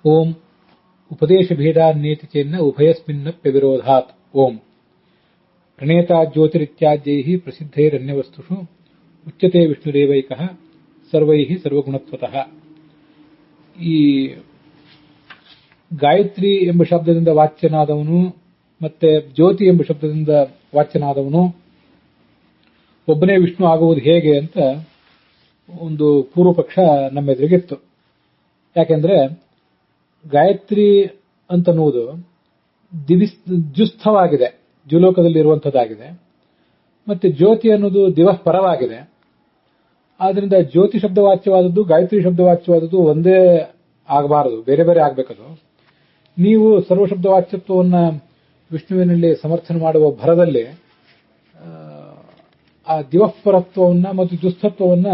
ಓಂ ಉಪದೇಶ ಭೇದಾನ್ನೇತಿ ಚೇನ್ನ ಉಭಯಸ್ಮಿನ್ನಪ್ಯ ವಿರೋಧಾತ್. ಓಂ ಪ್ರಣೇತಾ ಜ್ಯೋತಿರಿತ್ಯಾದ್ಯೈಃ ಪ್ರಸಿದ್ಧೈರನ್ಯವಸ್ತುಷು ಉಚ್ಯತೆ ವಿಷ್ಣುರೇವೈಕಃ ಸರ್ವೈಃ ಸರ್ವಗುಣತ್ವತಃ. ಈ ಗಾಯತ್ರಿ ಎಂಬ ಶಬ್ದದಿಂದ ವಾಚ್ಯನಾದವನು ಮತ್ತೆ ಜ್ಯೋತಿ ಎಂಬ ಶಬ್ದದಿಂದ ವಾಚ್ಯನಾದವನು ಒಬ್ಬನೇ ವಿಷ್ಣು ಆಗುವುದು ಹೇಗೆ ಅಂತ ಒಂದು ಪೂರ್ವ ಪಕ್ಷ ನಮ್ಮೆದುರಿಗಿತ್ತು. ಯಾಕೆಂದ್ರೆ ಗಾಯತ್ರಿ ಅಂತನ್ನುವುದು ದ್ಯುಸ್ಥವಾಗಿದೆ, ದ್ಯುಲೋಕದಲ್ಲಿ ಇರುವಂತದ್ದಾಗಿದೆ. ಮತ್ತೆ ಜ್ಯೋತಿ ಅನ್ನೋದು ದಿವಃ ಪರವಾಗಿದೆ. ಆದ್ರಿಂದ ಜ್ಯೋತಿ ಶಬ್ದವಾಚ್ಯವಾದದ್ದು ಗಾಯತ್ರಿ ಶಬ್ದವಾಚ್ಯವಾದದ್ದು ಒಂದೇ ಆಗಬಾರದು, ಬೇರೆ ಬೇರೆ ಆಗಬೇಕದು. ನೀವು ಸರ್ವಶಬ್ದವಾಚ್ಯತ್ವವನ್ನು ವಿಷ್ಣುವಿನಲ್ಲಿ ಸಮರ್ಥನೆ ಮಾಡುವ ಭರದಲ್ಲಿ ಆ ದಿವಃಪರತ್ವವನ್ನ ಮತ್ತು ದುಸ್ಥತ್ವವನ್ನ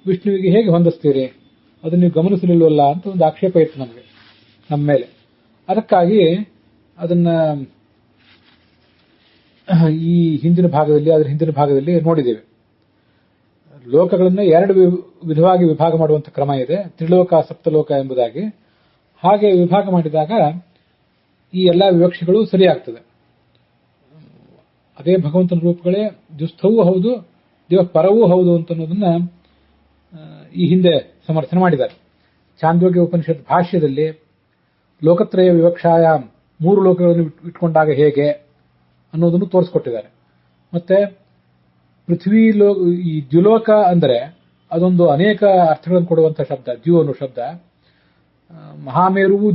ವಿಷ್ಣುವಿಗೆ ಹೇಗೆ ಹೊಂದಿಸ್ತೀರಿ, ಅದನ್ನು ನೀವು ಗಮನಿಸಲಿಲ್ವಲ್ಲ ಅಂತ ಒಂದು ಆಕ್ಷೇಪ ಇತ್ತು ನಮಗೆ, ನಮ್ಮ ಮೇಲೆ. ಅದಕ್ಕಾಗಿ ಅದನ್ನ ಈ ಹಿಂದಿನ ಭಾಗದಲ್ಲಿ ನೋಡಿದ್ದೇವೆ. ಲೋಕಗಳನ್ನ ಎರಡು ವಿಧವಾಗಿ ವಿಭಾಗ ಮಾಡುವಂತ ಕ್ರಮ ಇದೆ, ತ್ರಿಲೋಕ ಸಪ್ತಲೋಕ ಎಂಬುದಾಗಿ. ಹಾಗೆ ವಿಭಾಗ ಮಾಡಿದಾಗ ಈ ಎಲ್ಲಾ ವಿವಕ್ಷೆಗಳು ಸರಿಯಾಗ್ತದೆ. ಅದೇ ಭಗವಂತನ ರೂಪಗಳೇ ದುಸ್ಥವೂ ಹೌದು ದಿವಃ ಪರವೂ ಹೌದು ಅಂತನ್ನೋದನ್ನ ಈ ಹಿಂದೆ ಸಮರ್ಥನೆ ಮಾಡಿದ್ದಾರೆ. ಛಾಂದೋಗ್ಯ ಉಪನಿಷತ್ ಭಾಷ್ಯದಲ್ಲಿ ಲೋಕತ್ರಯ ವಿವಕ್ಷಾಯ ಮೂರು ಲೋಕಗಳನ್ನು ಇಟ್ಕೊಂಡಾಗ ಹೇಗೆ ಅನ್ನೋದನ್ನು ತೋರಿಸ್ಕೊಟ್ಟಿದ್ದಾರೆ. ಮತ್ತೆ ಪೃಥ್ವಿ ಈ ದ್ಯುಲೋಕ ಅಂದರೆ ಅದೊಂದು ಅನೇಕ ಅರ್ಥಗಳನ್ನು ಕೊಡುವಂತಹ ಶಬ್ದ. ದ್ಯು ಅನ್ನೋ ಶಬ್ದ ಮಹಾಮೇರುವು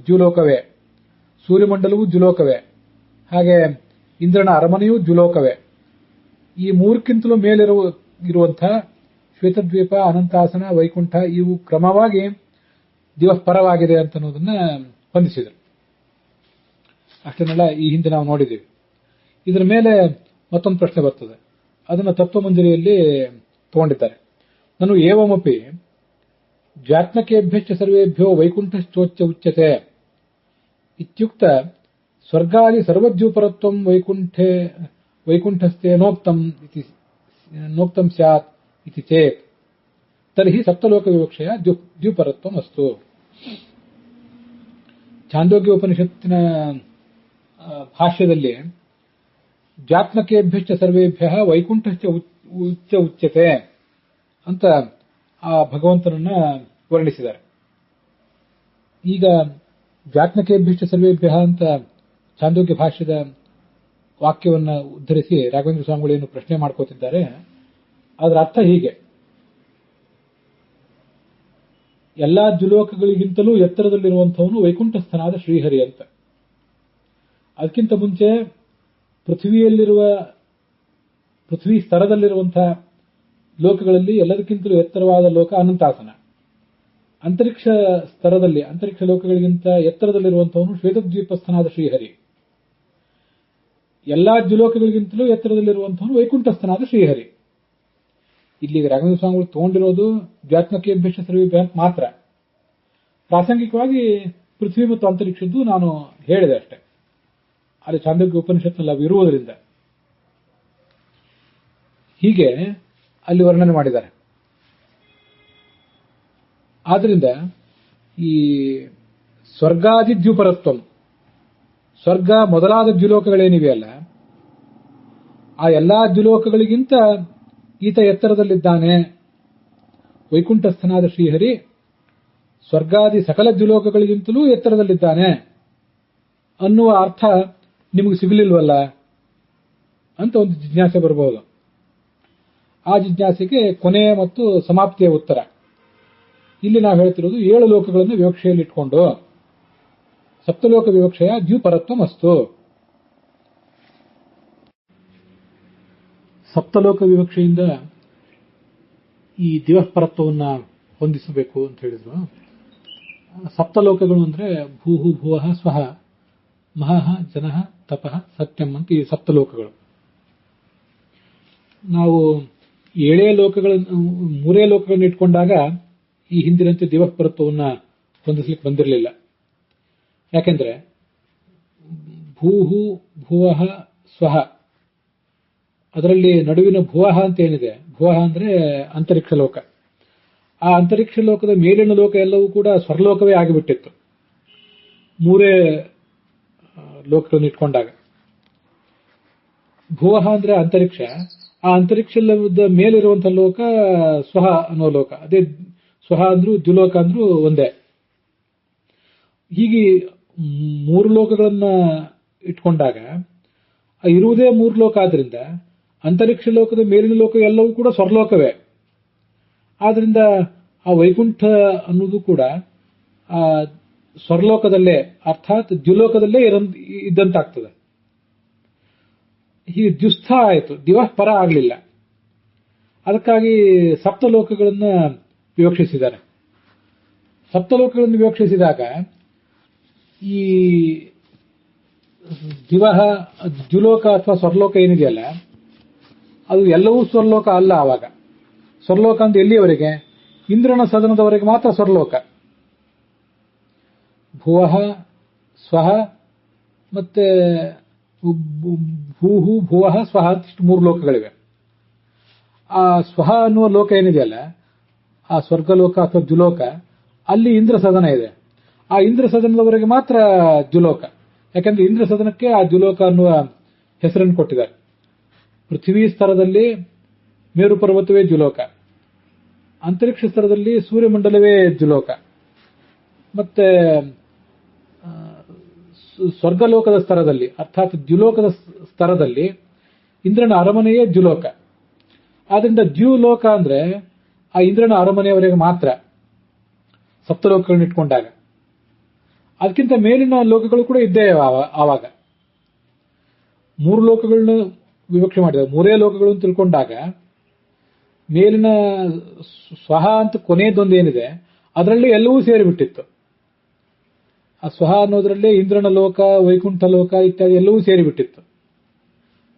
ದ್ಯುಲೋಕವೇ, ಸೂರ್ಯಮಂಡಲವೂ ದ್ಯುಲೋಕವೇ, ಹಾಗೆ ಇಂದ್ರನ ಅರಮನೆಯೂ ದ್ಯುಲೋಕವೇ. ಈ ಮೂರಕ್ಕಿಂತಲೂ ಮೇಲಿರುವಂತಹ ಶ್ವೇತದ್ವೀಪ, ಅನಂತಾಸನ, ವೈಕುಂಠ ಇವು ಕ್ರಮವಾಗಿ ದಿವಃ ಪರವಾಗಿದೆ ಅಂತ ಅನ್ನೋದನ್ನ ಹೊಂದಿಸಿದರು. ಅಷ್ಟನ್ನೆಲ್ಲ ಈ ಹಿಂದೆ ನಾವು ನೋಡಿದ್ದೀವಿ. ಇದರ ಮೇಲೆ ಮತ್ತೊಂದು ಪ್ರಶ್ನೆ ಬರ್ತದೆ, ಅದನ್ನು ತತ್ವಮಂಜರಿಯಲ್ಲಿ ತಗೊಂಡಿದ್ದಾರೆ. ನಾನು ಏವಮಪಿ ಜಾತ್ಮಕೇಭ್ಯಶ್ಚ ಸರ್ವೇಭ್ಯೋ ವೈಕುಂಠಶ್ಚೋಚ್ಚ ಉಚ್ಯತೆ ಇತ್ಯುಕ್ತ ಸ್ವರ್ಗಾದಿ ಸರ್ವದ್ಯೂಪರತ್ವಂ ವೈಕುಂಠಸ್ಥೆ ನೋಕ್ತಂ ಸ್ಯಾತ್ ಇತಿ ಚೇತ್ ತರ್ಹಿ ಸಪ್ತಲೋಕ ವಿವಕ್ಷೆಯ ದ್ಯೂಪರತ್ವಂ ಅಸ್ತು. ಛಾಂದೋಗ್ಯ ಉಪನಿಷತ್ತಿನ ಭಾಷ್ಯದಲ್ಲಿ ಜಾತ್ಮಕೇಭ್ಯಶ್ಚ ಸರ್ವೇಭ್ಯ ವೈಕುಂಠಶ್ಚ ಉಚ್ಯತೆ ಅಂತ ಆ ಭಗವಂತನನ್ನ ವರ್ಣಿಸಿದ್ದಾರೆ. ಈಗ ಜಾತ್ಮಕೇಭ್ಯಶ್ಚ ಸರ್ವೇಭ್ಯ ಅಂತ ಛಾಂದೋಗ್ಯ ಭಾಷ್ಯದ ವಾಕ್ಯವನ್ನ ಉದ್ಧರಿಸಿ ರಾಘವೇಂದ್ರ ಸ್ವಾಮಿಗಳೇನು ಪ್ರಶ್ನೆ ಮಾಡ್ಕೋತಿದ್ದಾರೆ. ಅದರ ಅರ್ಥ ಹೀಗೆ: ಎಲ್ಲಾ ದ್ಯುಲೋಕಗಳಿಗಿಂತಲೂ ಎತ್ತರದಲ್ಲಿರುವಂಥವನು ವೈಕುಂಠಸ್ಥನಾದ ಶ್ರೀಹರಿ ಅಂತ. ಅದಕ್ಕಿಂತ ಮುಂಚೆ ಪೃಥ್ವಿ ಸ್ತರದಲ್ಲಿರುವಂತಹ ಲೋಕಗಳಲ್ಲಿ ಎಲ್ಲದಕ್ಕಿಂತಲೂ ಎತ್ತರವಾದ ಲೋಕ ಅನಂತಾಸನ. ಅಂತರಿಕ್ಷ ಸ್ತರದಲ್ಲಿ, ಅಂತರಿಕ್ಷ ಲೋಕಗಳಿಗಿಂತ ಎತ್ತರದಲ್ಲಿರುವಂಥವನು ಶ್ವೇತದ್ವೀಪಸ್ಥನಾದ ಶ್ರೀಹರಿ. ಎಲ್ಲಾ ದ್ಯುಲೋಕಗಳಿಗಿಂತಲೂ ಎತ್ತರದಲ್ಲಿರುವಂಥವನು ವೈಕುಂಠಸ್ಥನಾದ ಶ್ರೀಹರಿ. ಇಲ್ಲಿಗೆ ರಾಘವೇಂದ್ರ ಸ್ವಾಮಿಗಳು ತಗೊಂಡಿರೋದು ಜಾತ್ಮಕೇಭ್ಯಶ್ಚ ಸರ್ವೇಭ್ಯ ಅಂತ ಮಾತ್ರ. ಪ್ರಾಸಂಗಿಕವಾಗಿ ಪೃಥ್ವಿ ಮತ್ತು ಅಂತರಿಕ್ಷದ್ದು ನಾನು ಹೇಳಿದೆ ಅಷ್ಟೇ. ಅಲ್ಲಿ ಛಾಂದೋಗ್ಯ ಉಪನಿಷತ್ನಲ್ಲಿ ಅವು ಇರುವುದರಿಂದ ಹೀಗೆ ಅಲ್ಲಿ ವರ್ಣನೆ ಮಾಡಿದ್ದಾರೆ. ಆದ್ರಿಂದ ಈ ಸ್ವರ್ಗಾದಿ ದ್ಯುಪರತ್ವಂ, ಸ್ವರ್ಗ ಮೊದಲಾದ ದ್ಯುಲೋಕಗಳೇನಿವೆಯಲ್ಲ, ಆ ಎಲ್ಲಾ ದ್ಯುಲೋಕಗಳಿಗಿಂತ ಈತ ಎತ್ತರದಲ್ಲಿದ್ದಾನೆ. ವೈಕುಂಠಸ್ಥನಾದ ಶ್ರೀಹರಿ ಸ್ವರ್ಗಾದಿ ಸಕಲ ದ್ಯುಲೋಕಗಳಿಗಿಂತಲೂ ಎತ್ತರದಲ್ಲಿದ್ದಾನೆ ಅನ್ನುವ ಅರ್ಥ ನಿಮಗೆ ಸಿಗಲಿಲ್ವಲ್ಲ ಅಂತ ಒಂದು ಜಿಜ್ಞಾಸೆ ಬರಬಹುದು. ಆ ಜಿಜ್ಞಾಸೆಗೆ ಕೊನೆ ಮತ್ತು ಸಮಾಪ್ತಿಯ ಉತ್ತರ ಇಲ್ಲಿ ನಾವು ಹೇಳ್ತಿರೋದು 7 ಲೋಕಗಳನ್ನು ವಿವಕ್ಷೆಯಲ್ಲಿಟ್ಕೊಂಡು ಸಪ್ತಲೋಕ ವಿವಕ್ಷೆಯ ದ್ಯುಪರತ್ವಂ ಅಸ್ತು. ಸಪ್ತಲೋಕ ವಿವಕ್ಷೆಯಿಂದ ಈ ದಿವಃಪರತ್ವವನ್ನ ಹೊಂದಿಸಬೇಕು ಅಂತ ಹೇಳಿದ್ರು. ಸಪ್ತಲೋಕಗಳು ಅಂದ್ರೆ ಭೂಹು ಭುವಃ ಸ್ವಹ ಮಹಃ ಜನಃ ತಪಃ ಸತ್ಯಂ ಅಂತ ಈ ಸಪ್ತಲೋಕಗಳು. ನಾವು 7 ಲೋಕಗಳನ್ನು 3 ಲೋಕಗಳನ್ನು ಇಟ್ಕೊಂಡಾಗ ಈ ಹಿಂದಿನಂತೆ ದಿವಃಪರತ್ವವನ್ನ ಹೊಂದಿಸಲಿಕ್ಕೆ ಬಂದಿರಲಿಲ್ಲ. ಯಾಕೆಂದ್ರೆ ಭೂಹು ಭುವಃ ಸ್ವಹ, ಅದರಲ್ಲಿ ನಡುವಿನ ಭುವಃ ಅಂತ ಏನಿದೆ, ಭುವಃ ಅಂದ್ರೆ ಅಂತರಿಕ್ಷ ಲೋಕ, ಆ ಅಂತರಿಕ್ಷ ಲೋಕದ ಮೇಲಿನ ಲೋಕ ಎಲ್ಲವೂ ಕೂಡ ಸ್ವರ್ಲೋಕವೇ ಆಗಿಬಿಟ್ಟಿತ್ತು. ಮೂರೇ ಲೋಕಗಳನ್ನು ಇಟ್ಕೊಂಡಾಗ. ಭುವಃ ಅಂದ್ರೆ ಅಂತರಿಕ್ಷ, ಆ ಅಂತರಿಕ್ಷದ ಮೇಲಿರುವಂತಹ ಲೋಕ ಸ್ವಹ ಅನ್ನೋ ಲೋಕ. ಅದೇ ಸ್ವಹ ಅಂದ್ರೂ ದ್ಯುಲೋಕ ಅಂದ್ರೂ ಒಂದೇ. ಹೀಗೆ ಮೂರು ಲೋಕಗಳನ್ನ ಇಟ್ಕೊಂಡಾಗ ಇರುವುದೇ ಮೂರು ಲೋಕ ಆದ್ರಿಂದ ಅಂತರಿಕ್ಷ ಲೋಕದ ಮೇಲಿನ ಲೋಕ ಎಲ್ಲವೂ ಕೂಡ ಸ್ವರ್ಲೋಕವೇ. ಆದ್ರಿಂದ ಆ ವೈಕುಂಠ ಅನ್ನೋದು ಕೂಡ ಆ ಸ್ವರ್ಲೋಕದಲ್ಲೇ ಅರ್ಥಾತ್ ದ್ಯುಲೋಕದಲ್ಲೇ ಇದ್ದಂತಾಗ್ತದೆ. ಹೀಗೆ ದ್ಯುಸ್ಥ ಆಯಿತು, ದಿವಃ ಪರ ಆಗಲಿಲ್ಲ. ಅದಕ್ಕಾಗಿ ಸಪ್ತಲೋಕಗಳನ್ನ ವಿವಕ್ಷಿಸಿದ್ದಾರೆ. ಸಪ್ತಲೋಕಗಳನ್ನು ವಿವಕ್ಷಿಸಿದಾಗ ಈ ದಿವಹ ದ್ಯುಲೋಕ ಅಥವಾ ಸ್ವರ್ಲೋಕ ಏನಿದೆಯಲ್ಲ ಅದು ಎಲ್ಲವೂ ಸ್ವರ್ಲೋಕ ಅಲ್ಲ. ಆವಾಗ ಸ್ವರ್ಲೋಕ ಅಂತ ಎಲ್ಲಿಯವರೆಗೆ? ಇಂದ್ರನ ಸದನದವರೆಗೆ ಮಾತ್ರ ಸ್ವರ್ಲೋಕ. ಭುವಃ ಸ್ವಹ ಮತ್ತೆ ಭೂಹು ಭುವಃ ಸ್ವಹ ಇಷ್ಟು ಮೂರು ಲೋಕಗಳಿವೆ. ಆ ಸ್ವಹ ಅನ್ನುವ ಲೋಕ ಏನಿದೆಯಲ್ಲ ಆ ಸ್ವರ್ಗಲೋಕ ಅಥವಾ ದ್ಯುಲೋಕ, ಅಲ್ಲಿ ಇಂದ್ರ ಸದನ ಇದೆ. ಆ ಇಂದ್ರ ಸದನದವರೆಗೆ ಮಾತ್ರ ದ್ಯುಲೋಕ. ಯಾಕಂದ್ರೆ ಇಂದ್ರ ಸದನಕ್ಕೆ ಆ ದ್ಯುಲೋಕ ಅನ್ನುವ ಹೆಸರನ್ನು ಕೊಟ್ಟಿದ್ದಾರೆ. ಪೃಥ್ವಿ ಸ್ತರದಲ್ಲಿ ಮೇರು ಪರ್ವತವೇ ದ್ಯುಲೋಕ, ಅಂತರಿಕ್ಷ ಸ್ತರದಲ್ಲಿ ಸೂರ್ಯಮಂಡಲವೇ ದ್ಯುಲೋಕ, ಮತ್ತೆ ಸ್ವರ್ಗಲೋಕದ ಸ್ತರದಲ್ಲಿ ಅರ್ಥಾತ್ ದ್ಯುಲೋಕದ ಸ್ತರದಲ್ಲಿ ಇಂದ್ರನ ಅರಮನೆಯೇ ದ್ಯುಲೋಕ. ಆದ್ರಿಂದ ದ್ಯುಲೋಕ ಅಂದ್ರೆ ಆ ಇಂದ್ರನ ಅರಮನೆಯವರೆಗೆ ಮಾತ್ರ ಸಪ್ತಲೋಕಗಳನ್ನ ಇಟ್ಕೊಂಡಾಗ. ಅದಕ್ಕಿಂತ ಮೇಲಿನ ಲೋಕಗಳು ಕೂಡ ಇದ್ದೇ ಆವಾಗ. ಮೂರು ಲೋಕಗಳನ್ನ ವಿವಕ್ಷೆ ಮಾಡಿದಾಗ ಮೂರೇ ಲೋಕಗಳು ಅಂತ ತಿಳ್ಕೊಂಡಾಗ ಮೇಲಿನ ಸ್ವಹ ಅಂತ ಕೊನೆಯದೊಂದೇನಿದೆ ಅದರಲ್ಲಿ ಎಲ್ಲವೂ ಸೇರಿಬಿಟ್ಟಿತ್ತು. ಆ ಸ್ವಹ ಅನ್ನೋದ್ರಲ್ಲೇ ಇಂದ್ರನ ಲೋಕ, ವೈಕುಂಠ ಲೋಕ ಇತ್ಯಾದಿ ಎಲ್ಲವೂ ಸೇರಿಬಿಟ್ಟಿತ್ತು.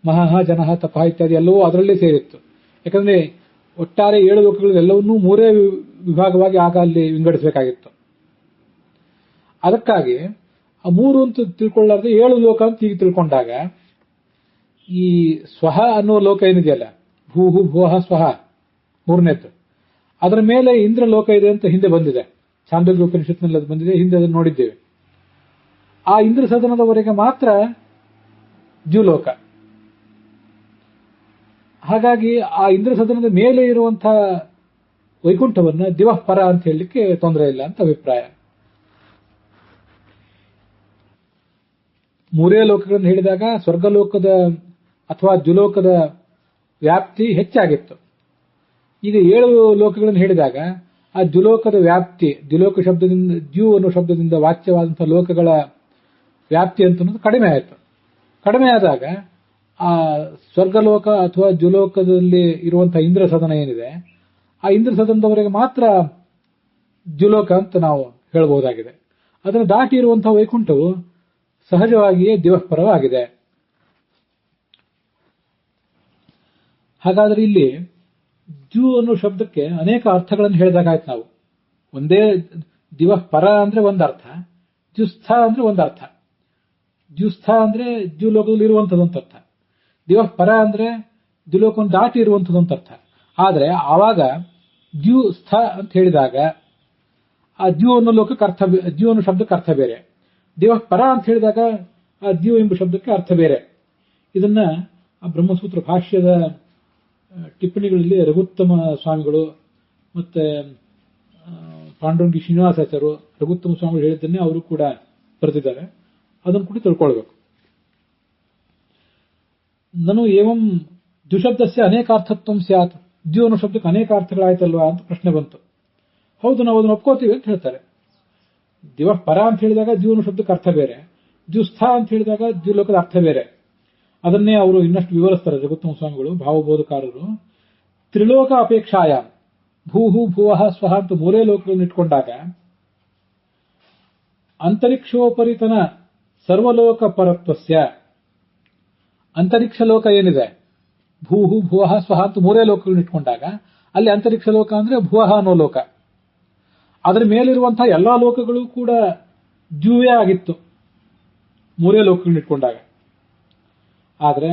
ಮಹಃ ಜನಃ ತಪಃ ಇತ್ಯಾದಿ ಎಲ್ಲವೂ ಅದರಲ್ಲೇ ಸೇರಿತ್ತು. ಯಾಕಂದ್ರೆ ಒಟ್ಟಾರೆ 7 ಲೋಕಗಳು ಎಲ್ಲವನ್ನೂ ಮೂರೇ ವಿಭಾಗವಾಗಿ ಆಗ ಅಲ್ಲಿ ವಿಂಗಡಿಸಬೇಕಾಗಿತ್ತು. ಅದಕ್ಕಾಗಿ ಆ ಮೂರು ಅಂತ ತಿಳ್ಕೊಳ್ಳಾರ್ದೆ 7 ಲೋಕ ಅಂತ ಹೀಗೆ ತಿಳ್ಕೊಂಡಾಗ ಈ ಸ್ವಹ ಅನ್ನುವ ಲೋಕ ಏನಿದೆಯಲ್ಲ ಭೂಹು ಭುವಃ ಸ್ವಹ ಮೂರನೇದ್ದು, ಅದರ ಮೇಲೆ ಇಂದ್ರ ಲೋಕ ಇದೆ ಅಂತ ಹಿಂದೆ ಬಂದಿದೆ. ಛಾಂದೋಗ್ಯ ಉಪನಿಷತ್ನಲ್ಲಿ ಅದು ಬಂದಿದೆ, ಹಿಂದೆ ಅದನ್ನು ನೋಡಿದ್ದೇವೆ. ಆ ಇಂದ್ರ ಸದನದವರೆಗೆ ಮಾತ್ರ ದ್ಯುಲೋಕ. ಹಾಗಾಗಿ ಆ ಇಂದ್ರ ಸದನದ ಮೇಲೆ ಇರುವಂತಹ ವೈಕುಂಠವನ್ನ ದಿವಃ ಪರ ಅಂತ ಹೇಳಲಿಕ್ಕೆ ತೊಂದರೆ ಇಲ್ಲ ಅಂತ ಅಭಿಪ್ರಾಯ. ಮೂರೇ ಲೋಕಗಳನ್ನು ಹೇಳಿದಾಗ ಸ್ವರ್ಗಲೋಕದ ಅಥವಾ ದ್ಯುಲೋಕದ ವ್ಯಾಪ್ತಿ ಹೆಚ್ಚಾಗಿತ್ತು. ಈಗ 7 ಲೋಕಗಳನ್ನು ಹೇಳಿದಾಗ ಆ ದ್ಯುಲೋಕದ ವ್ಯಾಪ್ತಿ, ದ್ಯುಲೋಕ ಶಬ್ದದಿಂದ ದ್ಯು ಅನ್ನೋ ಶಬ್ದದಿಂದ ವಾಚ್ಯವಾದಂತಹ ಲೋಕಗಳ ವ್ಯಾಪ್ತಿ ಅಂತ ಕಡಿಮೆ ಆಯಿತು. ಕಡಿಮೆ ಆದಾಗ ಆ ಸ್ವರ್ಗಲೋಕ ಅಥವಾ ದ್ಯುಲೋಕದಲ್ಲಿ ಇರುವಂತಹ ಇಂದ್ರ ಸದನ ಏನಿದೆ ಆ ಇಂದ್ರ ಸದನದವರೆಗೆ ಮಾತ್ರ ದ್ಯುಲೋಕ ಅಂತ ನಾವು ಹೇಳಬಹುದಾಗಿದೆ. ಅದನ್ನು ದಾಟಿ ಇರುವಂತಹ ವೈಕುಂಠವು ಸಹಜವಾಗಿಯೇ ದಿವಃಪರವಾಗಿದೆ. ಹಾಗಾದ್ರೆ ಇಲ್ಲಿ ದ್ಯು ಅನ್ನೋ ಶಬ್ದಕ್ಕೆ ಅನೇಕ ಅರ್ಥಗಳನ್ನು ಹೇಳಿದಾಗಾಯ್ತು ನಾವು. ಒಂದೇ ದಿವಃಪರ ಅಂದ್ರೆ ಒಂದರ್ಥ, ದ್ಯುಸ್ಥ ಅಂದ್ರೆ ಒಂದರ್ಥ. ದ್ಯುಸ್ಥ ಅಂದ್ರೆ ದ್ಯುಲೋಕದಲ್ಲಿ ಇರುವಂತದಂತ ಅರ್ಥ, ದಿವಃಪರ ಅಂದ್ರೆ ದ್ಯುಲೋಕವನ್ನು ದಾಟಿ ಇರುವಂತದಂತ ಅರ್ಥ. ಆದ್ರೆ ಆವಾಗ ದ್ಯುಸ್ಥ ಅಂತ ಹೇಳಿದಾಗ ಆ ದ್ಯು ಅನ್ನೋ ಲೋಕಕ್ಕೆ ಅರ್ಥ, ದ್ಯು ಅನ್ನೋ ಶಬ್ದಕ್ಕೆ ಅರ್ಥ ಬೇರೆ. ದಿವಃಪರ ಅಂತ ಹೇಳಿದಾಗ ಆ ದ್ಯು ಎಂಬ ಶಬ್ದಕ್ಕೆ ಅರ್ಥ ಬೇರೆ. ಇದನ್ನ ಆ ಬ್ರಹ್ಮಸೂತ್ರ ಭಾಷ್ಯದ ಟಿಪ್ಪಣಿಗಳಲ್ಲಿ ರಘುತ್ತಮ ಸ್ವಾಮಿಗಳು ಮತ್ತೆ ಪಾಂಡುರಂಗಿ ಶ್ರೀನಿವಾಸಾಚಾರ್ಯರು ರಘುತ್ತಮ ಸ್ವಾಮಿಗಳು ಹೇಳಿದ್ದನ್ನೇ ಅವರು ಕೂಡ ಬರೆದಿದ್ದಾರೆ. ಅದನ್ನು ಕೂಡ ತಿಳ್ಕೊಳ್ಬೇಕು. ನಾನು ಏವಂ ದ್ಯುಶಬ್ದಸ್ಯ ಅನೇಕಾರ್ಥತ್ವ ಸ್ಯಾತ್, ದ್ಯು ಅನ್ನೋ ಶಬ್ದಕ್ಕೆ ಅನೇಕ ಅರ್ಥಗಳಾಯ್ತಲ್ವಾ ಅಂತ ಪ್ರಶ್ನೆ ಬಂತು. ಹೌದು, ನಾವು ಅದನ್ನು ಒಪ್ಕೋತೀವಿ ಅಂತ ಹೇಳ್ತಾರೆ. ದಿವಃಪರ ಅಂತ ಹೇಳಿದಾಗ ದ್ಯು ಅನ್ನೋ ಶಬ್ದಕ್ಕೆ ಅರ್ಥ ಬೇರೆ, ದ್ಯುಸ್ಥ ಅಂತ ಹೇಳಿದಾಗ ದ್ಯುಲೋಕದ ಅರ್ಥ ಬೇರೆ. ಅದನ್ನೇ ಅವರು ಇನ್ನಷ್ಟು ವಿವರಿಸ್ತಾರೆ ರಘುತ್ತಮ ಸ್ವಾಮಿಗಳು, ಭಾವಬೋಧಕಾರರು. ತ್ರಿಲೋಕ ಅಪೇಕ್ಷಾಯ ಭೂಹು ಭುವಃ ಸ್ವಹ ಅಂತ ಮೂರೇ ಲೋಕಗಳನ್ನು ಇಟ್ಕೊಂಡಾಗ ಅಂತರಿಕ್ಷೋಪರಿತನ ಸರ್ವಲೋಕ ಪರತ್ವಸ್ಯ, ಅಂತರಿಕ್ಷ ಲೋಕ ಏನಿದೆ ಭೂಹು ಭುವಃ ಸ್ವಹ ಅಂತ ಮೂರೇ ಲೋಕಗಳನ್ನು ಇಟ್ಕೊಂಡಾಗ ಅಲ್ಲಿ ಅಂತರಿಕ್ಷ ಲೋಕ ಅಂದ್ರೆ ಭುವಃ ಅನ್ನೋ ಲೋಕ. ಅದರ ಮೇಲಿರುವಂತಹ ಎಲ್ಲಾ ಲೋಕಗಳು ಕೂಡ ದ್ಯುವೇ ಆಗಿತ್ತು ಮೂರೇ ಲೋಕಗಳನ್ನ ಇಟ್ಕೊಂಡಾಗ. ಆದ್ರೆ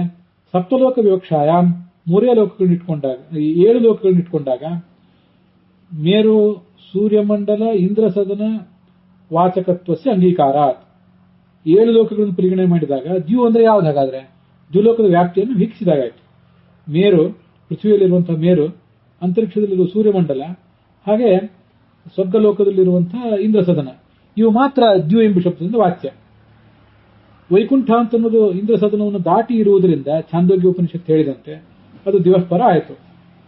ಸಪ್ತಲೋಕ ವಿವಕ್ಷಾಯಾಮ್ ಮೂರೇ ಲೋಕಗಳನ್ನ ಇಟ್ಕೊಂಡಾಗ, 7 ಲೋಕಗಳನ್ನ ಇಟ್ಕೊಂಡಾಗ ಮೇರು ಸೂರ್ಯಮಂಡಲ ಇಂದ್ರಸದನ ವಾಚಕತ್ವಸ್ಯ ಅಂಗೀಕಾರಾತ್ 7 ಲೋಕಗಳನ್ನು ಪರಿಗಣನೆ ಮಾಡಿದಾಗ ದ್ಯು ಅಂದ್ರೆ ಯಾವ್ದು? ಹಾಗಾದ್ರೆ ದ್ಯುಲೋಕದ ವ್ಯಾಪ್ತಿಯನ್ನು ವೀಕ್ಷಿಸಿದಾಗಾಯ್ತು. ಮೇರು, ಪೃಥ್ವಿಯಲ್ಲಿರುವಂತಹ ಮೇರು, ಅಂತರಿಕ್ಷದಲ್ಲಿರುವ ಸೂರ್ಯಮಂಡಲ, ಹಾಗೆ ಸ್ವರ್ಗಲೋಕದಲ್ಲಿರುವಂತಹ ಇಂದ್ರಸದನ, ಇವು ಮಾತ್ರ ದ್ಯು ಎಂಬ ಶಬ್ದದಿಂದ ವಾಚ್ಯ. ವೈಕುಂಠ ಅಂತನ್ನೋದು ಇಂದ್ರಸದನವನ್ನು ದಾಟಿ ಇರುವುದರಿಂದ ಛಾಂದೋಗ್ಯ ಉಪನಿಷತ್ತು ಹೇಳಿದಂತೆ ಅದು ದಿವಃಪರ ಆಯಿತು.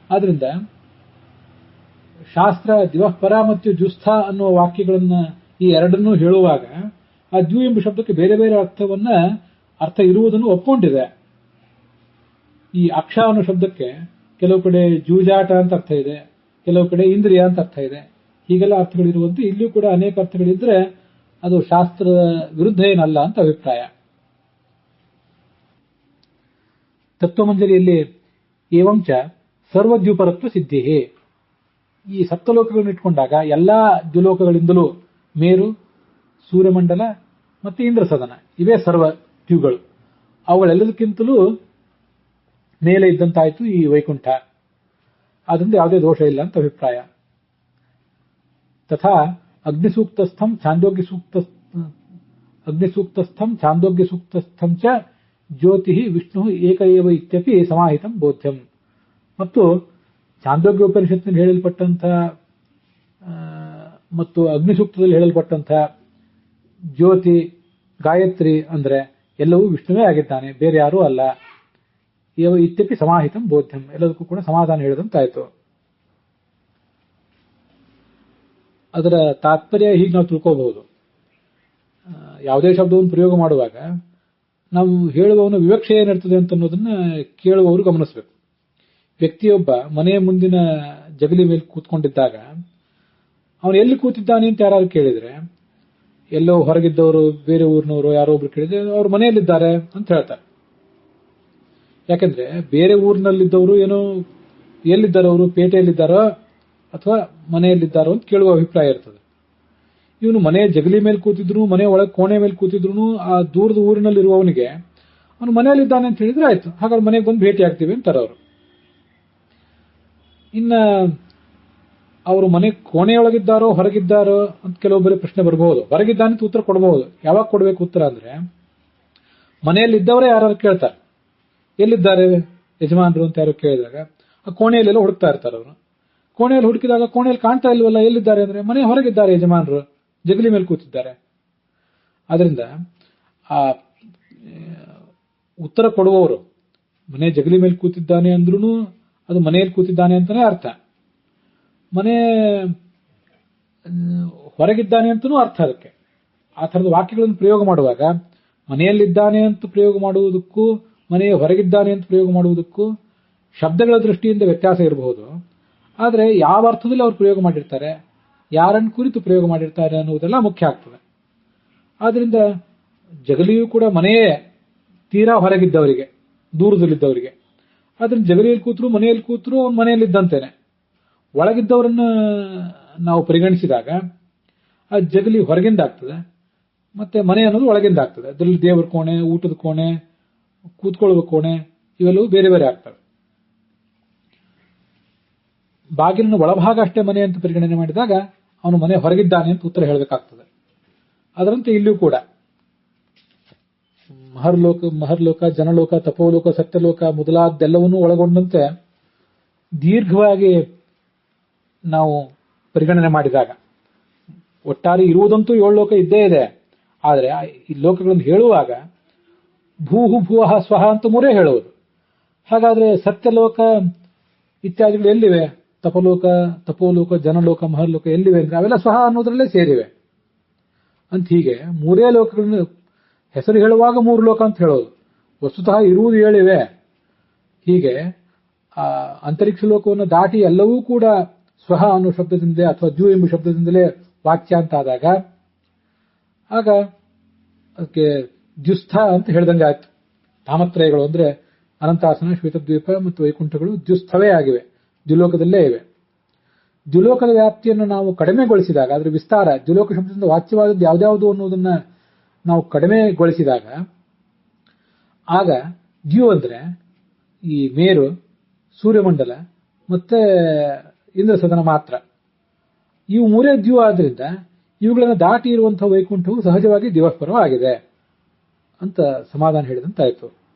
ಆದ್ರಿಂದ ಶಾಸ್ತ್ರ ದಿವಃಪರ ಮತ್ತು ಜುಸ್ಥ ಅನ್ನುವ ವಾಕ್ಯಗಳನ್ನ ಈ ಎರಡನ್ನೂ ಹೇಳುವಾಗ ಆ ದ್ಯು ಎಂಬ ಶಬ್ದಕ್ಕೆ ಬೇರೆ ಬೇರೆ ಅರ್ಥ ಇರುವುದನ್ನು ಒಪ್ಕೊಂಡಿದೆ. ಈ ಅಕ್ಷ ಅನ್ನೋ ಶಬ್ದಕ್ಕೆ ಕೆಲವು ಕಡೆ ಜೂಜಾಟ ಅಂತ ಅರ್ಥ ಇದೆ, ಕೆಲವು ಕಡೆ ಇಂದ್ರಿಯ ಅಂತ ಅರ್ಥ ಇದೆ. ಹೀಗೆಲ್ಲ ಅರ್ಥಗಳಿರುವಂತೆ ಇಲ್ಲಿಯೂ ಕೂಡ ಅನೇಕ ಅರ್ಥಗಳಿದ್ರೆ ಅದು ಶಾಸ್ತ್ರದ ವಿರುದ್ಧ ಏನಲ್ಲ ಅಂತ ಅಭಿಪ್ರಾಯ. ತತ್ವಮಂಜರಿಯಲ್ಲಿ ಏವಂಚ ಸರ್ವದ್ಯುಪರತ್ವ ಸಿದ್ಧಿ, ಈ ಸಪ್ತಲೋಕಗಳನ್ನು ಇಟ್ಕೊಂಡಾಗ ಎಲ್ಲಾ ದ್ಯುಲೋಕಗಳಿಂದಲೂ ಮೇರು, ಸೂರ್ಯಮಂಡಲ ಮತ್ತು ಇಂದ್ರಸದನ ಇವೇ ಸರ್ವ ದ್ಯುಗಳು. ಅವುಗಳೆಲ್ಲದಕ್ಕಿಂತಲೂ ಮೇಲೆ ಇದ್ದಂತಾಯ್ತು ಈ ವೈಕುಂಠ. ಆದ್ರಿಂದ ಯಾವುದೇ ದೋಷ ಇಲ್ಲ ಅಂತ ಅಭಿಪ್ರಾಯ. ತಥಾ ಅಗ್ನಿಸೂಕ್ತಸ್ಥಂ ಛಾಂದೋಗ್ಯ ಸೂಕ್ತಸ್ಥಂ ಚ ಜ್ಯೋತಿ ವಿಷ್ಣು ಏಕ ಏವ ಇತ್ಯಪಿ ಸಮಾಹಿತಂ ಬೋಧ್ಯಂ. ಮತ್ತು ಛಾಂದೋಗ್ಯ ಉಪನಿಷತ್ತಿನಲ್ಲಿ ಹೇಳಲ್ಪಟ್ಟಂತಹ ಮತ್ತು ಅಗ್ನಿಸೂಕ್ತದಲ್ಲಿ ಹೇಳಲ್ಪಟ್ಟಂತಹ ಜ್ಯೋತಿ, ಗಾಯತ್ರಿ ಅಂದ್ರೆ ಎಲ್ಲವೂ ವಿಷ್ಣುವೇ ಆಗಿದ್ದಾನೆ, ಬೇರೆ ಯಾರೂ ಅಲ್ಲ. ಏವ ಇತ್ಯಪಿ ಸಮಾಹಿತಂ ಬೋಧ್ಯಂ, ಎಲ್ಲದಕ್ಕೂ ಕೂಡ ಸಮಾಧಾನ ಹೇಳಿದಂತಾಯ್ತು. ಅದರ ತಾತ್ಪರ್ಯ ಹೀಗೆ ನಾವು ತಿಳ್ಕೋಬಹುದು. ಯಾವುದೇ ಶಬ್ದವನ್ನು ಪ್ರಯೋಗ ಮಾಡುವಾಗ ನಾವು ಹೇಳುವವನ ವಿವಕ್ಷೆ ಏನಿರ್ತದೆ ಅಂತ ಅನ್ನೋದನ್ನ ಕೇಳುವವರು ಗಮನಿಸಬೇಕು. ವ್ಯಕ್ತಿಯೊಬ್ಬ ಮನೆಯ ಮುಂದಿನ ಜಗಲಿ ಮೇಲೆ ಕೂತ್ಕೊಂಡಿದ್ದಾಗ ಅವನು ಎಲ್ಲಿ ಕೂತಿದ್ದಾನೆ ಅಂತ ಯಾರು ಕೇಳಿದ್ರೆ, ಎಲ್ಲೋ ಹೊರಗಿದ್ದವರು, ಬೇರೆ ಊರಿನವರು ಯಾರೋ ಒಬ್ರು ಕೇಳಿದ್ರೆ ಅವ್ರು ಮನೆಯಲ್ಲಿದ್ದಾರೆ ಅಂತ ಹೇಳ್ತಾರೆ. ಯಾಕಂದ್ರೆ ಬೇರೆ ಊರಿನಲ್ಲಿದ್ದವರು ಏನೋ ಎಲ್ಲಿದ್ದಾರೋ, ಅವರು ಪೇಟೆಯಲ್ಲಿದ್ದಾರೋ ಅಥವಾ ಮನೆಯಲ್ಲಿದ್ದಾರೋ ಅಂತ ಕೇಳುವ ಅಭಿಪ್ರಾಯ ಇರ್ತದೆ. ಇವನು ಮನೆಯ ಜಗಲಿ ಮೇಲೆ ಕೂತಿದ್ರು, ಮನೆ ಒಳಗೆ ಕೋಣೆ ಮೇಲೆ ಕೂತಿದ್ರು, ಆ ದೂರದ ಊರಿನಲ್ಲಿರುವವನಿಗೆ ಅವನು ಮನೆಯಲ್ಲಿದ್ದಾನೆ ಅಂತ ಹೇಳಿದ್ರೆ ಆಯ್ತು, ಹಾಗಾದ್ರೆ ಮನೆಗೆ ಬಂದು ಭೇಟಿ ಆಗ್ತೀವಿ ಅಂತಾರೆ ಅವರು. ಇನ್ನ ಅವರು ಮನೆ ಕೋಣೆಯೊಳಗಿದ್ದಾರೋ ಹೊರಗಿದ್ದಾರೋ ಅಂತ ಕೆಲವೊಬ್ಬರೇ ಪ್ರಶ್ನೆ ಬರಬಹುದು. ಹೊರಗಿದ್ದಾನೆ ಅಂತ ಉತ್ತರ ಕೊಡಬಹುದು. ಯಾವಾಗ ಕೊಡಬೇಕು ಉತ್ತರ ಅಂದ್ರೆ, ಮನೆಯಲ್ಲಿದ್ದವರೇ ಯಾರು ಕೇಳ್ತಾರೆ, ಎಲ್ಲಿದ್ದಾರೆ ಯಜಮಾನರು ಅಂತ ಯಾರು ಕೇಳಿದಾಗ ಆ ಕೋಣೆಯಲ್ಲೆಲ್ಲ ಹುಡುಕ್ತಾ ಇರ್ತಾರೆ ಅವರು. ಕೋಣೆಯಲ್ಲಿ ಹುಡುಕಿದಾಗ ಕೋಣೆಯಲ್ಲಿ ಕಾಣ್ತಾ ಇಲ್ವಲ್ಲ, ಎಲ್ಲಿದ್ದಾರೆ ಅಂದ್ರೆ ಮನೆ ಹೊರಗಿದ್ದಾರೆ ಯಜಮಾನರು, ಜಗಲಿ ಮೇಲೆ ಕೂತಿದ್ದಾರೆ. ಆದ್ರಿಂದ ಆ ಉತ್ತರ ಕೊಡುವವರು ಮನೆ ಜಗಲಿ ಮೇಲೆ ಕೂತಿದ್ದಾನೆ ಅಂದ್ರೂ ಅದು ಮನೆಯಲ್ಲಿ ಕೂತಿದ್ದಾನೆ ಅಂತಾನೆ ಅರ್ಥ. ಮನೆ ಹೊರಗಿದ್ದಾನೆ ಅಂತನೂ ಅರ್ಥ ಅದಕ್ಕೆ. ಆ ಥರದ ವಾಕ್ಯಗಳನ್ನು ಪ್ರಯೋಗ ಮಾಡುವಾಗ ಮನೆಯಲ್ಲಿದ್ದಾನೆ ಅಂತ ಪ್ರಯೋಗ ಮಾಡುವುದಕ್ಕೂ ಮನೆಯ ಹೊರಗಿದ್ದಾನೆ ಅಂತ ಪ್ರಯೋಗ ಮಾಡುವುದಕ್ಕೂ ಶಬ್ದಗಳ ದೃಷ್ಟಿಯಿಂದ ವ್ಯತ್ಯಾಸ ಇರಬಹುದು. ಆದರೆ ಯಾವ ಅರ್ಥದಲ್ಲಿ ಅವರು ಪ್ರಯೋಗ ಮಾಡಿರ್ತಾರೆ, ಯಾರನ್ನು ಕುರಿತು ಪ್ರಯೋಗ ಮಾಡಿರ್ತಾರೆ ಅನ್ನುವುದೆಲ್ಲ ಮುಖ್ಯ ಆಗ್ತದೆ. ಆದ್ರಿಂದ ಜಗಲಿಯೂ ಕೂಡ ಮನೆಯೇ ತೀರಾ ಹೊರಗಿದ್ದವರಿಗೆ, ದೂರದಲ್ಲಿದ್ದವರಿಗೆ. ಆದ್ರಿಂದ ಜಗಲಿಯಲ್ಲಿ ಕೂತರು ಮನೆಯಲ್ಲಿ ಕೂತರು ಅವನು ಮನೆಯಲ್ಲಿದ್ದಂತೇನೆ. ಒಳಗಿದ್ದವರನ್ನ ನಾವು ಪರಿಗಣಿಸಿದಾಗ ಆ ಜಗಲಿ ಹೊರಗಿಂದ ಆಗ್ತದೆ, ಮತ್ತೆ ಮನೆ ಅನ್ನೋದು ಒಳಗಿಂದ ಆಗ್ತದೆ. ಅದರಲ್ಲಿ ದೇವರ ಕೋಣೆ, ಊಟದ ಕೋಣೆ, ಕೂತ್ಕೊಳ್ಳುವ ಕೋಣೆ ಇವೆಲ್ಲವೂ ಬೇರೆ ಬೇರೆ ಆಗ್ತವೆ. ಬಾಗಿಲಿನ ಒಳಭಾಗ ಅಷ್ಟೇ ಮನೆ ಅಂತ ಪರಿಗಣನೆ ಮಾಡಿದಾಗ ಅವನು ಮನೆ ಹೊರಗಿದ್ದಾನೆ ಅಂತ ಉತ್ತರ ಹೇಳಬೇಕಾಗ್ತದೆ. ಅದರಂತೆ ಇಲ್ಲಿಯೂ ಕೂಡ ಮಹರ್ಲೋಕ, ಜನಲೋಕ, ತಪೋಲೋಕ, ಸತ್ಯಲೋಕ ಮೊದಲಾದ್ದೆಲ್ಲವನ್ನೂ ಒಳಗೊಂಡಂತೆ ದೀರ್ಘವಾಗಿ ನಾವು ಪರಿಗಣನೆ ಮಾಡಿದಾಗ ಒಟ್ಟಾರೆ ಇರುವುದಂತೂ 7 ಲೋಕ ಇದ್ದೇ ಇದೆ. ಆದರೆ ಈ ಲೋಕಗಳನ್ನು ಹೇಳುವಾಗ ಭೂಹು ಭುವಃ ಸ್ವಹ ಅಂತ 3 ಹೇಳುವುದು. ಹಾಗಾದ್ರೆ ಸತ್ಯಲೋಕ ಇತ್ಯಾದಿಗಳು ಎಲ್ಲಿವೆ? ತಪೋಲೋಕ, ಜನಲೋಕ, ಮಹರ್ಲೋಕ ಎಲ್ಲಿವೆ ಅಂದ್ರೆ ಅವೆಲ್ಲ ಸ್ವಹ ಅನ್ನೋದ್ರಲ್ಲೇ ಸೇರಿವೆ ಅಂತ. ಹೀಗೆ 3 ಲೋಕಗಳನ್ನು ಹೆಸರು ಹೇಳುವಾಗ 3 ಲೋಕ ಅಂತ ಹೇಳೋದು, ವಸ್ತುತಃ ಇರುವುದು 7 ಇವೆ. ಹೀಗೆ ಅಂತರಿಕ್ಷ ಲೋಕವನ್ನು ದಾಟಿ ಎಲ್ಲವೂ ಕೂಡ ಸ್ವಹ ಅನ್ನೋ ಶಬ್ದದಿಂದ ಅಥವಾ ದ್ಯು ಎಂಬ ಶಬ್ದದಿಂದಲೇ ವಾಕ್ಯ ಅಂತ ಆದಾಗ ಆಗ ಅದಕ್ಕೆ ದ್ಯುಸ್ಥ ಅಂತ ಹೇಳ್ದಂಗೆ ಆಯ್ತು. ತಾಮತ್ರಯಗಳು ಅಂದ್ರೆ ಅನಂತಾಸನ, ಶ್ವೇತದ್ವೀಪ ಮತ್ತು ವೈಕುಂಠಗಳು ದ್ಯುಸ್ಥವೇ ಆಗಿವೆ, ದ್ಯುಲೋಕದಲ್ಲೇ ಇವೆ. ದ್ಯುಲೋಕದ ವ್ಯಾಪ್ತಿಯನ್ನು ನಾವು ಕಡಿಮೆಗೊಳಿಸಿದಾಗ, ಅದರ ವಿಸ್ತಾರ, ದ್ಯುಲೋಕ ಶಬ್ದದಿಂದ ವಾಚ್ಯವಾದದ್ದು ಯಾವ್ದಾವುದು ಅನ್ನೋದನ್ನ ನಾವು ಕಡಿಮೆಗೊಳಿಸಿದಾಗ ಆಗ ದ್ಯು ಅಂದ್ರೆ ಈ ಮೇರು, ಸೂರ್ಯಮಂಡಲ ಮತ್ತೆ ಇಂದ್ರಸದನ ಮಾತ್ರ. ಇವು ಮೂರೇ ದ್ಯು ಆದ್ರಿಂದ ಇವುಗಳನ್ನು ದಾಟಿ ಇರುವಂತಹ ವೈಕುಂಠವು ಸಹಜವಾಗಿ ದಿವಪರವಾಗಿದೆ ಅಂತ ಸಮಾಧಾನ ಹೇಳಿದಂತಾಯ್ತು.